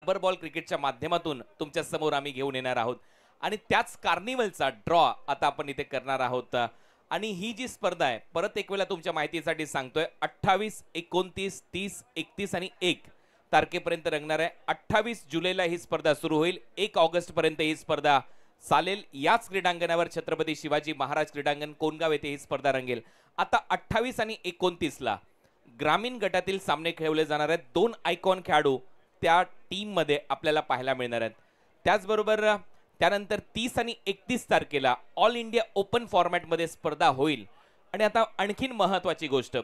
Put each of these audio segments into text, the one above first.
Rubber ball क्रिकेटच्या माध्यमातून तुमच्या समोर आम्ही घेऊन येणार आहोत आणि त्याच कार्निवलचा ड्रॉ आता आपण इथे करणार आहोत। आणि ही जी स्पर्धा आहे परत एक वेळा तुमच्या माहितीसाठी सांगतोय 28, 29, 30, 31 आणि 1 तारखेपर्यंत रंगणार आहे। 28 जुलैला ही स्पर्धा सुरू होईल, 1 ऑगस्ट पर्यंत ही स्पर्धा चालेल। याच क्रीडांगणावर छत्रपती शिवाजी महाराज क्रीडांगण कोणगाव येथे ही स्पर्धा रंगेल। आता 28 आणि 29 ला ग्रामीण गटातील सामने खेळवले जाणार आहेत। 2 आयकॉन खेळाडू त्या टीम मध्ये आपल्याला पाहायला मिळणार आहेत। त्याचबरोबर त्यानंतर 30 आणि 31 तारखेला ऑल इंडिया ओपन फॉर्मॅट मध्ये स्पर्धा होईल। आणि आता आणखीन महत्त्वाची गोष्ट,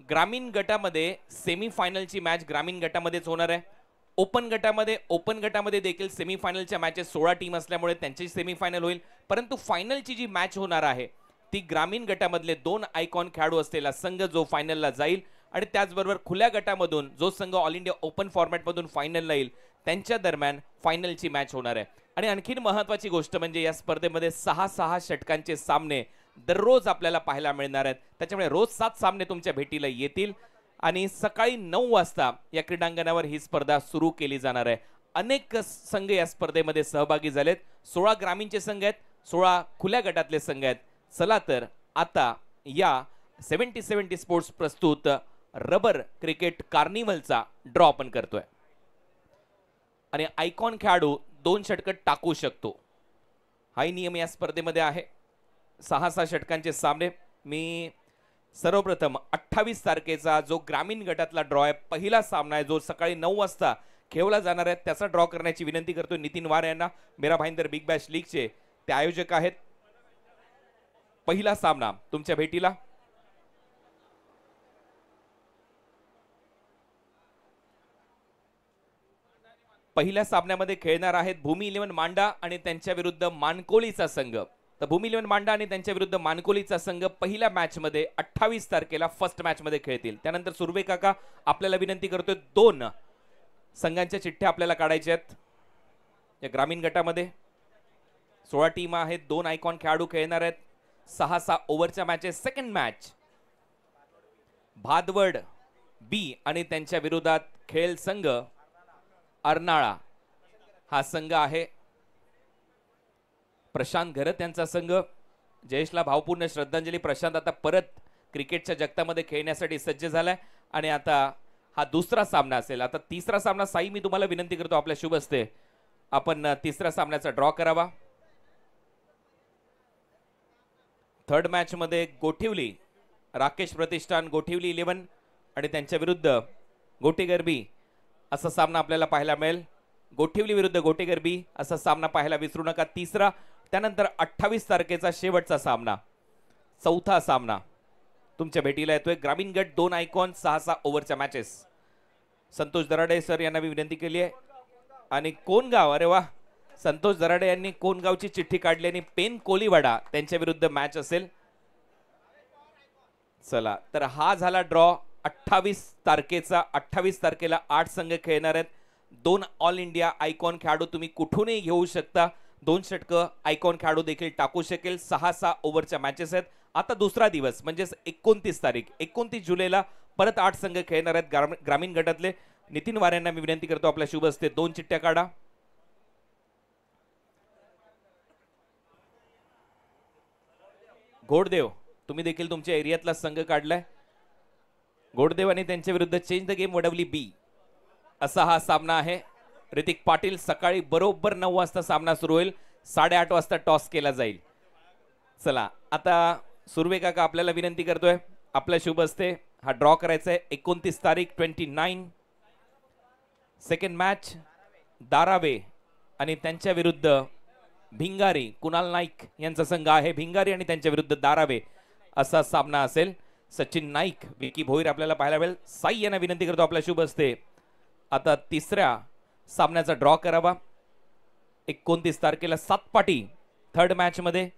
ग्रामीण गटामध्ये सेमीफायनलची मॅच ग्रामीण गटामध्येच होणार आहे। ओपन गटामध्ये देखील सेमीफायनलच्या मॅचेस 16 टीम असल्यामुळे त्यांची सेमीफायनल होईल, परंतु फायनलची जी मॅच होणार आहे ती ग्रामीण गटामधले 2 आयकॉन खेळाडू असलेला संघ जो फायनलला जाईल आणि त्याचबरोबर खुल्या गटामधून जो संघ ऑल इंडिया ओपन फॉर्मॅटमधून फायनलला येईल त्यांच्या दरम्यान फायनलची मॅच होणार आहे। आणि आणखीन महत्त्वाची गोष्ट म्हणजे या स्पर्धेमध्ये 6 षटकांचे सामने दररोज आपल्याला पाहायला मिळणार आहेत। त्याच्यामुळे रोज 7 सामने तुमच्या भेटीला येतील आणि सकाळी 9 वाजता या क्रीडांगणावर ही स्पर्धा सुरू केली जाणार आहे। अनेक संघ या स्पर्धेमध्ये सहभागी झालेत। 16 ग्रामीणचे संघ आहेत, 16 खुल्या गटातले संघ आहेत। चला तर आता या 70 स्पोर्ट्स प्रस्तुत रबर क्रिकेट कार्निवलचा ड्रॉ आपण करतोय आणि आयकॉन खेळाडू 2 षटक टाकू शकतो, हाही नियम या स्पर्धेमध्ये आहे। 6 षटकांचे सामने। मी सर्वप्रथम 28 तारखेचा जो ग्रामीण गटातला ड्रॉ आहे, पहिला सामना आहे जो सकाळी 9 वाजता खेळवला जाणार आहे, त्याचा ड्रॉ करण्याची विनंती करतो नितीन वार यांना। मेरा भाईंदर बिग बॅश लीगचे ते आयोजक आहेत। पहिला सामना तुमच्या भेटीला पहिल्या सामन्यामध्ये खेळणार आहेत भूमी 11 मांडा आणि त्यांच्या विरुद्ध मानकोलीचा संघ। तर भूमी 11 मांडा आणि त्यांच्या विरुद्ध मानकोलीचा संघ पहिल्या मॅच मध्ये 28 तारखेला फर्स्ट मॅच मध्ये खेळतील। त्यानंतर सुर्वे काका आपल्याला विनंती करतोय 2 संघांच्या चिठ्ठ्या आपल्याला काढायच्या आहेत। या ग्रामीण गटामध्ये 16 टीम आहेत, 2 आयकॉन खेळाडू खेळणार आहेत। 6 ओव्हरच्या मॅचेस। सेकंड मॅच भादवड बी आणि त्यांच्या विरोधात खेळ संघ अर्नाळा हा संघ आहे। प्रशांत घरत यांचा संघ। जयेशला भावपूर्ण श्रद्धांजली। प्रशांत आता परत क्रिकेटच्या जगतामध्ये खेळण्यासाठी सज्ज झालाय आणि आता हा दुसरा सामना असेल। आता तिसरा सामना साई मी तुम्हाला विनंती करतो आपल्या शुभ हस्ते आपण तिसऱ्या सामन्याचा ड्रॉ करावा। थर्ड मॅच मध्ये गोठिवली राकेश प्रतिष्ठान गोठिवली 11 आणि त्यांच्या विरुद्ध गोटेगर बी असा सामना आपल्याला पाहायला मिळेल। गोठिवली विरुद्ध गोटेगर बी असा सामना पाहायला विसरू नका। तिसरा त्यानंतर 28 तारखेचा शेवटचा सामना, चौथा सामना तुमच्या भेटीला येतोय। ग्रामीण गट 2 आयकॉन 6 ओव्हरच्या मॅचेस। संतोष दराडे सर यांना मी विनंती केली आहे आणि कोणगाव, अरे वा, संतोष दराडे यांनी कोणगावची चिठ्ठी काढली आणि पेन कोलीवाडा त्यांच्या विरुद्ध मॅच असेल। चला तर हा झाला ड्रॉ 28 तारखेचा। 28 तारखेला 8 संघ खेळणार आहेत। 2 ऑल इंडिया आयकॉन खेळाडू तुम्ही कुठूनही घेऊ शकता। 2 षटक आयकॉन खेळाडू देखील टाकू शकेल। 6 ओव्हरच्या मॅचेस आहेत। आता दुसरा दिवस म्हणजे 29 तारीख 29 जुलैला परत 8 संघ खेळणार आहेत ग्रामीण गटातले। नितीन वार यांना मी विनंती करतो आपल्या शुभ हस्ते 2 चिठ्ठ्या काढा। घोडदेव तुम्ही देखील तुमच्या एरियातला संघ काढलाय। घोडदेव आणि त्यांच्या विरुद्ध चेंज द गेम वडवली बी असा हा सामना आहे। ऋतिक पाटील सकाळी बरोबर 9 वाजता सामना सुरू होईल। 8:30 वाजता टॉस केला जाईल। चला आता सुर्वे काका आपल्याला विनंती करतोय आपल्या शुभ हस्ते हा ड्रॉ करायचा आहे। 29 तारीख 29 सेकंड मॅच दारावे आणि त्यांच्या विरुद्ध भिंगारी कुणाल नाईक यांचा संघ आहे। भिंगारी आणि त्यांच्या विरुद्ध दारावे असा सामना असेल। सचिन नाईक विकी भोईर आपल्याला पाहायला मिळेल। साई यांना विनंती करतो आपल्या शुभ हस्ते आता तिसऱ्या सामन्याचा ड्रॉ करावा। 29 तारखेला सातपाटी थर्ड मॅच मध्ये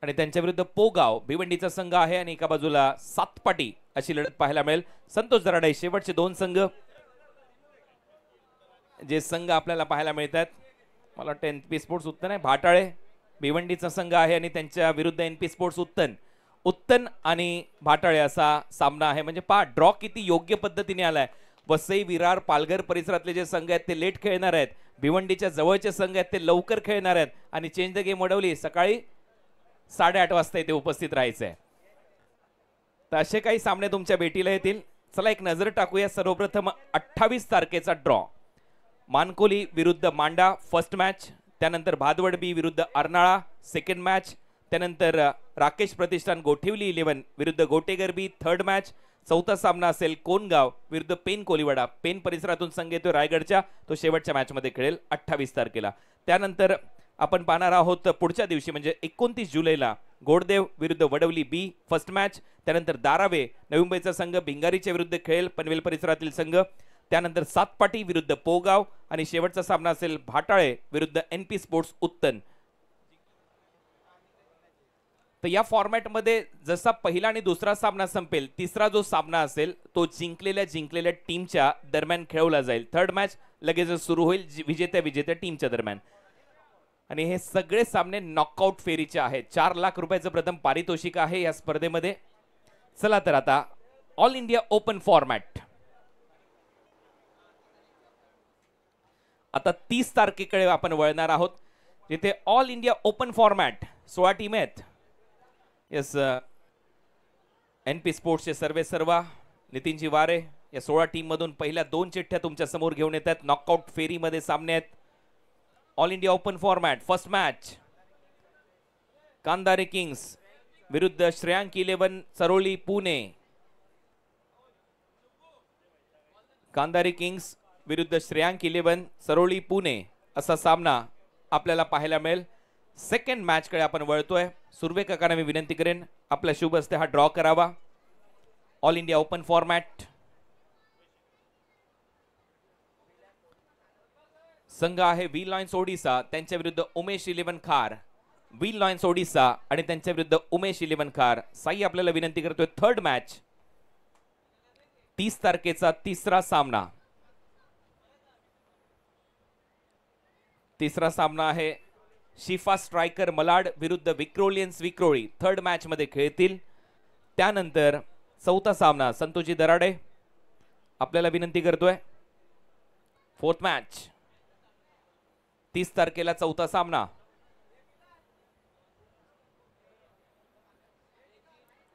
आणि त्यांच्या विरुद्ध पोगाव भिवंडीचा संघ आहे आणि एका बाजूला सातपाटी अशी लढत पाहायला मिळेल। संतोष दराडे शेवटचे 2 संघ जे संघ आपल्याला पाहायला मिळतात, मला वाटतं एनपी स्पोर्ट्स उत्तन आहे, भाटाळे भिवंडीचा संघ आहे आणि त्यांच्या विरुद्ध एनपी स्पोर्ट्स उत्तन आणि भाटाळे असा सामना आहे। म्हणजे पहा ड्रॉ किती योग्य पद्धतीने आलाय। वसई, विरार, पालघर परिसरातले जे संघ आहेत ते लेट खेळणार आहेत, भिवंडीच्या जवळचे संघ आहेत ते लवकर खेळणार आहेत आणि चेंज द गेम वडवली सकाळी 8:30 वाजता इथे उपस्थित राहायचं आहे. तर असे काही सामने तुमच्या भेटीला येतील. चला एक नजर टाकूया. सर्वप्रथम 28 तारखेचा ड्रॉ. मानकोली विरुद्ध मांडा फर्स्ट मॅच, त्यानंतर भादवड बी विरुद्ध अर्नाळा सेकंड मॅच, त्यानंतर राकेश प्रतिष्ठान गोठिवली 11 विरुद्ध गोटेगर बी थर्ड मॅच. चौथा सामना असेल कोणगाव विरुद्ध पेन कोलिवाडा. पेन परिसरातून संघ येतो रायगडच्या, तो शेवटच्या मॅच मध्ये खेळेल 28 तारखेला. त्यानंतर आपण पाहणार आहोत पुढच्या दिवशी म्हणजे 29 जुलैला गोडदेव विरुद्ध वडवली बी फर्स्ट मॅच. त्यानंतर दारावे नवी मुंबईचा संघ भिंगारीच्या विरुद्ध खेळेल पनवेल परिसरातील संघ. त्यानंतर सातपाटी विरुद्ध पोगाव आणि शेवटचा सामना असेल भाटाळे विरुद्ध NP स्पोर्ट्स उत्तन. तर या फॉर्मॅटमध्ये जसा पहिला आणि दुसरा सामना संपेल, तिसरा जो सामना असेल तो जिंकलेल्या टीमच्या दरम्यान खेळवला जाईल. थर्ड मॅच लगेच सुरू होईल विजेत्या टीमच्या दरम्यान. आणि हे सगळे सामने नॉकआउट फेरीचे आहेत. 4 लाख रुपयाचं प्रथम पारितोषिक आहे या स्पर्धेमध्ये. चला तर आता ऑल इंडिया ओपन फॉर्मॅट. आता 30 तारखेकडे आपण वळणार आहोत, जिथे all India open format 16 team आहेत. येस, NP स्पोर्ट्सचे सर्वा नितीनजी वारे या 16 टीम मधून पहिल्या 2 चिठ्ठ्या तुमच्या समोर घेऊन येतात. नॉकआउट फेरीमध्ये सामने आहेत. All India open format first match Kandare kings विरुद्ध श्रेयांक 11 सरोली पुणे. कांदारे किंग्स विरुद्ध श्रेयांक 11 सरोली पुणे असा सामना आपल्याला पाहायला मिळेल. सेकंड मॅच कडे आपण वळतोय. सुर्वे काकांना मी विनंती करेन आपल्या शुभ हस्ते हा ड्रॉ करावा. All India open format. संघ आहे व्ही लॉयन्स ओडिसा, त्यांच्या विरुद्ध उमेश 11 खार. व्ही लॉयन्स ओडिसा आणि त्यांच्या विरुद्ध उमेश 11 खार. साई आपल्याला विनंती करतोय थर्ड मॅच 30 तारखेचा तिसरा सामना. तिसरा सामना आहे शिफा स्ट्रायकर मलाड विरुद्ध विक्रोलियन्स विक्रोळी. थर्ड मॅच मध्ये खेळतील. त्यानंतर चौथा सामना संतोषी दराडे आपल्याला विनंती करतोय फोर्थ मॅच 30 तारखेला चौथा सामना.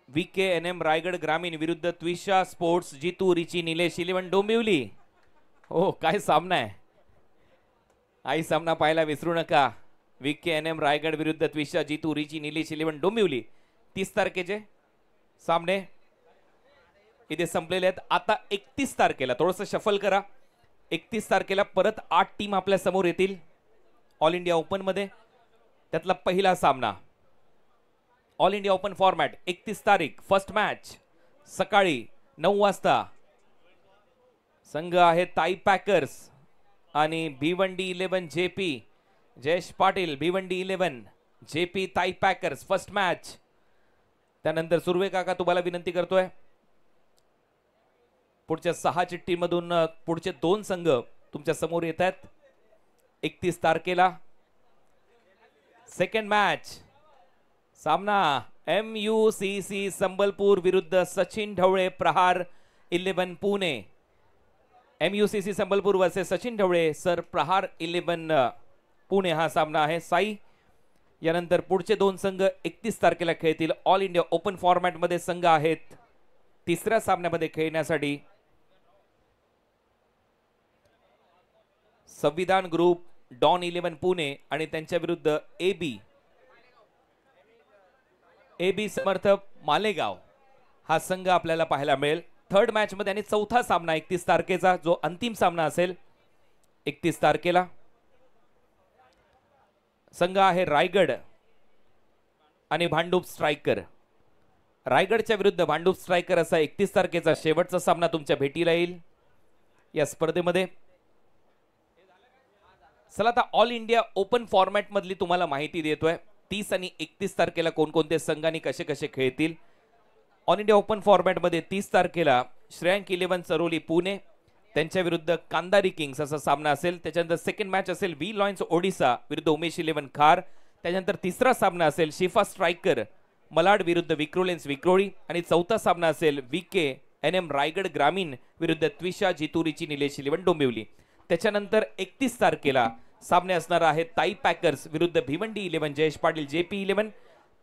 VKNM रायगड ग्रामीण विरुद्ध त्विषा स्पोर्ट्स जितू रिची निलेश 11 डोंबिवली. हो काय सामना आहे. आई सामना पाहायला विसरू नका. VKNM रायगड विरुद्ध त्विषा जितू रिची निलेश 11 डोंबिवली. 30 तारखेचे सामने इथे संपलेले आहेत. आता 31 तारखेला थोडंसं शफल करा. 31 तारखेला परत 8 टीम आपल्या समोर येतील ऑल इंडिया ओपन मध्ये. त्यातला पहिला सामना ऑल इंडिया ओपन फॉर्मॅट 31 तारीख फर्स्ट मॅच सकाळी 9 वाजता. संघ आहे ताई पॅकर्स आणि भिवंडी 11 JP. जयेश पाटील भिवंडी 11 JP ताई पॅकर्स फर्स्ट मॅच. त्यानंतर सुर्वे काका तुम्हाला विनंती करतोय पुढच्या 6 चिठ्ठीमधून पुढचे 2 संघ तुमच्या समोर येत आहेत. 31 तारखेला सेकंड मॅच सामना MUCC संबलपूर विरुद्ध Sachin Dhawale Prahar 11 Pune. MUCC Sambalpur versus Sachin Dhawale sir Prahar 11 Pune हा सामना आहे. साई यानंतर पुढचे 2 संघ 31 तारखेला खेळतील. ऑल इंडिया ओपन फॉर्मॅट मध्ये संघ आहेत तिसऱ्या सामन्यामध्ये खेळण्यासाठी संविधान ग्रुप डॉन 11 पुणे आणि त्यांच्या विरुद्ध AB समर्थ मालेगाव हा संघ आपल्याला पाहायला मिळेल थर्ड मॅच मध्ये. आणि चौथा सामना 31 तारखेचा जो अंतिम सामना असेल 31 तारखेला. संघ आहे रायगड आणि भांडूप स्ट्रायकर. रायगडच्या विरुद्ध भांडूप स्ट्रायकर असा 31 तारखेचा शेवटचा सामना तुमच्या भेटीला येईल या स्पर्धेमध्ये. चला आता ऑल इंडिया ओपन फॉर्मॅट मधली तुम्हाला माहिती देतोय. 30 आणि 31 तारखेला कोणकोणते संघ आणि कसे कसे खेळतील. ऑल इंडिया ओपन फॉर्मॅट मध्ये 30 तारखेला श्रेयांक 11 सरोली पुणे त्यांच्या विरुद्ध कांदारी किंग्स असा सामना असेल. त्याच्यानंतर सेकंड मॅच असेल व्ही लॉयन्स ओडिसा विरुद्ध उमेश 11 खार. त्याच्यानंतर तिसरा सामना असेल शिफा स्ट्रायकर मलाड विरुद्ध विक्रोलियन्स विक्रोळी. आणि चौथा सामना असेल NM रायगड ग्रामीण विरुद्ध त्विषा जितुरीची निलेश 11 डोंबिवली. त्याच्यानंतर 31 तारखेला सामने असणार आहेत ताई पॅकर्स विरुद्ध भिवंडी 11 जयेश पाटील JP 11.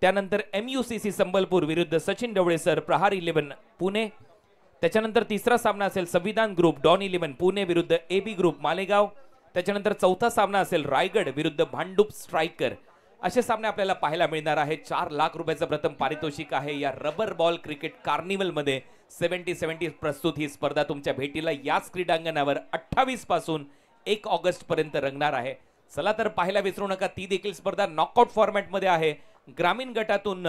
त्यानंतर MUCC संबलपूर विरुद्ध सचिन डवळे सर प्रहार 11 पुणे. त्याच्यानंतर तिसरा सामना असेल संविधान ग्रुप डॉन 11 पुणे विरुद्ध AB ग्रुप मालेगाव. त्याच्यानंतर चौथा सामना असेल रायगड विरुद्ध भांडूप स्ट्रायकर. असे सामने आपल्याला पाहायला मिळणार आहेत. 4 लाख रुपयाचं प्रथम पारितोषिक आहे. या रबर बॉल क्रिकेट कार्निवल मध्ये 70-70 प्रस्तुत ही स्पर्धा तुमच्या भेटीला याच क्रीडांगणावर 28 पासून 1 ऑगस्ट पर्यंत रंगणार आहे. चला तर पाहायला विसरू नका. ती देखील स्पर्धा नॉकआउट फॉर्मॅट मध्ये आहे. ग्रामीण गटातून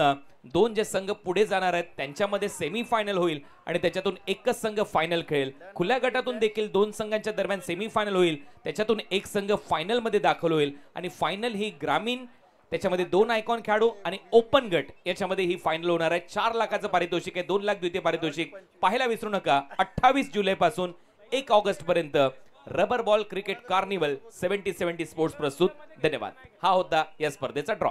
2 जे संघ पुढे जाणार आहेत त्यांच्यामध्ये सेमीफायनल होईल आणि त्याच्यातून एकच संघ फायनल खेळेल. खुल्या गटातून देखील 2 संघांच्या दरम्यान सेमीफायनल होईल. त्याच्यातून एक संघ फायनल मध्ये दाखल होईल आणि फायनल ही ग्रामीण त्याच्यामध्ये 2 आयकॉन खेळाडू आणि ओपन गट याच्यामध्ये ही फायनल होणार आहे. 4 लाखाचं पारितोषिक आहे. 2 लाख द्वितीय पारितोषिक. पाहायला विसरू नका 28 जुलै पासून 1 ऑगस्ट पर्यंत rubber ball cricket carnival 70-70 sports प्रस्तुत. धन्यवाद. हा होता या स्पर्धेचा ड्रॉ.